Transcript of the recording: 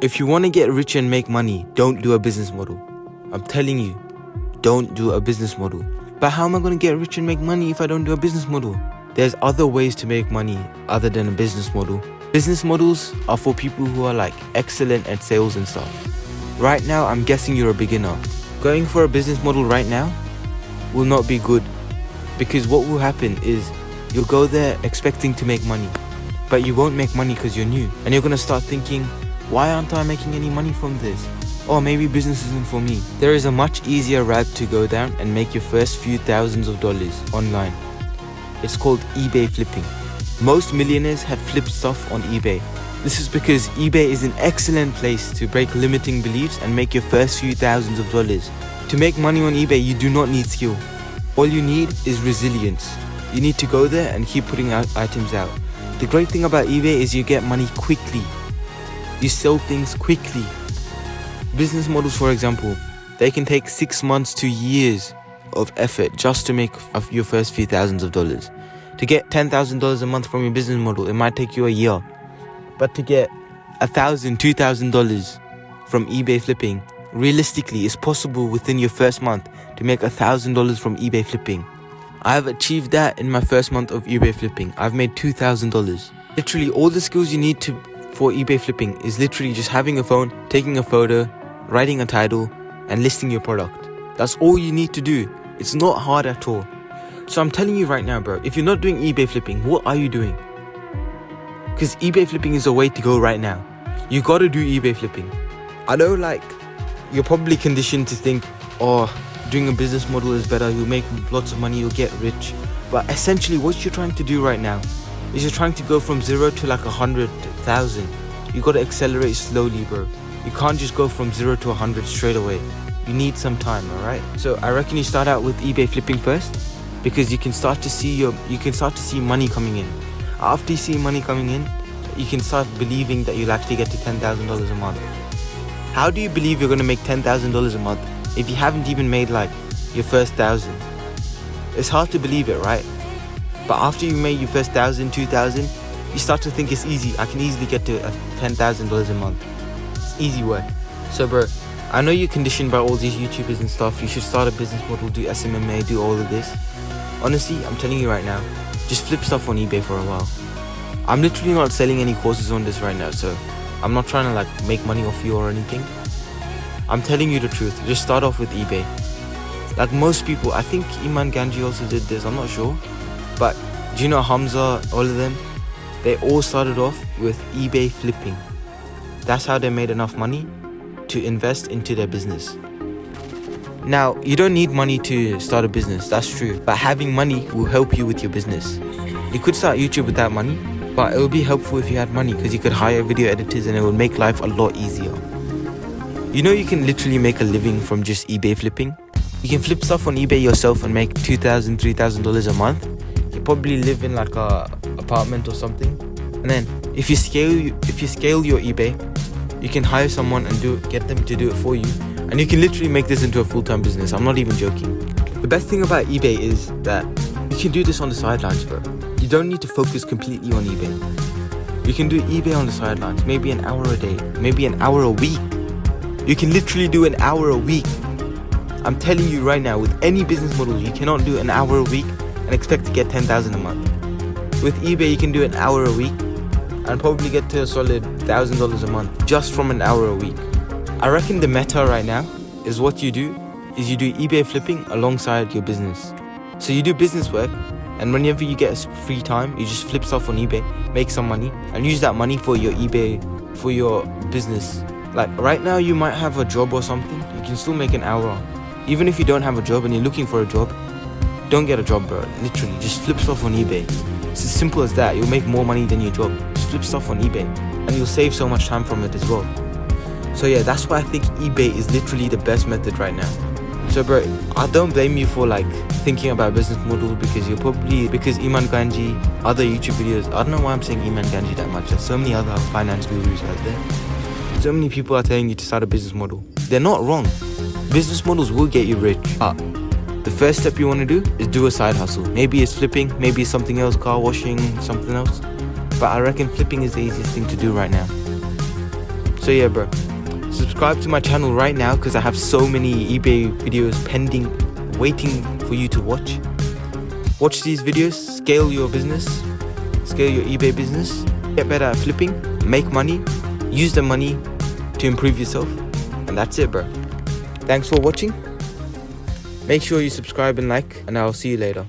If you want to get rich and make money, don't do a business model. I'm telling you, don't do a business model. But how am I going to get rich and make money if I don't do a business model? There's other ways to make money other than a business model. Business models are for people who are like excellent at sales and stuff. Right now, I'm guessing you're a beginner. Going for a business model right now will not be good, because what will happen is you'll go there expecting to make money, but you won't make money because you're new, and you're going to start thinking, why aren't I making any money from this? Or maybe business isn't for me. There is a much easier route to go down and make your first few thousands of dollars online. It's called eBay flipping. Most millionaires have flipped stuff on eBay. This is because eBay is an excellent place to break limiting beliefs and make your first few thousands of dollars. To make money on eBay, you do not need skill. All you need is resilience. You need to go there and keep putting out items out. The great thing about eBay is you get money quickly. You sell things quickly. Business models, for example, they can take 6 months to years of effort just to make your first few thousands of dollars. To get $10,000 a month from your business model, it might take you a year. But to get $1,000, $2,000 from eBay flipping, realistically, it's possible within your first month to make $1,000 from eBay flipping. I've achieved that in my first month of eBay flipping. I've made $2,000. Literally, all the skills you need for eBay flipping is literally just having a phone, taking a photo, writing a title, and listing your product. That's all you need to do. It's not hard at all. So I'm telling you right now, bro, if you're not doing eBay flipping, what are you doing? Because eBay flipping is the way to go right now. You gotta do eBay flipping. I know, you're probably conditioned to think, doing a business model is better, you'll make lots of money, you'll get rich. But essentially, what you're trying to do right now is you're trying to go from 0 to 100,000. You gotta accelerate slowly, bro. You can't just go from 0 to 100 straight away. You need some time, alright? So I reckon you start out with eBay flipping first, because you can start to see money coming in. After you see money coming in, you can start believing that you'll actually get to $10,000 a month. How do you believe you're gonna make $10,000 a month if you haven't even made your first 1,000? It's hard to believe it, right? But after you made your first 1,000, 2,000, you start to think it's easy. I can easily get to $10,000 a month. It's easy work. So, bro, I know you're conditioned by all these YouTubers and stuff. You should start a business model, do SMMA, do all of this. Honestly, I'm telling you right now, just flip stuff on eBay for a while. I'm literally not selling any courses on this right now, so I'm not trying to make money off you or anything. I'm telling you the truth. Just start off with eBay. Most people, I think Iman Ganji also did this, I'm not sure. But do you know Hamza, all of them? They all started off with eBay flipping. That's how they made enough money to invest into their business. Now, you don't need money to start a business, that's true. But having money will help you with your business. You could start YouTube without money, but it would be helpful if you had money, because you could hire video editors and it would make life a lot easier. You know, you can literally make a living from just eBay flipping. You can flip stuff on eBay yourself and make $2,000, $3,000 a month. You probably live in a apartment or something. And then if you scale your eBay, you can hire someone and get them to do it for you. And you can literally make this into a full-time business. I'm not even joking. The best thing about eBay is that you can do this on the sidelines, bro. You don't need to focus completely on eBay. You can do eBay on the sidelines, maybe an hour a day, maybe an hour a week. You can literally do an hour a week. I'm telling you right now, with any business model, you cannot do an hour a week and expect to get 10,000 a month. With eBay, you can do an hour a week and probably get to a solid $1,000 a month just from an hour a week. I reckon the meta right now is what you do is you do eBay flipping alongside your business. So you do business work, and whenever you get free time, you just flip stuff on eBay, make some money, and use that money for your eBay, for your business. Right now, you might have a job or something, you can still make an hour. Even if you don't have a job and you're looking for a job, don't get a job, bro. Literally, just flip stuff on eBay. It's as simple as that. You'll make more money than your job. Just flip stuff on eBay, and you'll save so much time from it as well. So yeah, that's why I think eBay is literally the best method right now. So bro, I don't blame you for thinking about business models, because Iman Ganji, other YouTube videos, I don't know why I'm saying Iman Ganji that much. There's so many other finance gurus out there. So many people are telling you to start a business model. They're not wrong. Business models will get you rich. The first step you want to do is do a side hustle. Maybe it's flipping, maybe it's something else, car washing, something else. But I reckon flipping is the easiest thing to do right now. So yeah, bro, subscribe to my channel right now because I have so many eBay videos pending, waiting for you to watch. Watch these videos, scale your business, scale your eBay business, get better at flipping, make money, use the money to improve yourself, and that's it, bro. Thanks for watching. Make sure you subscribe and like, and I'll see you later.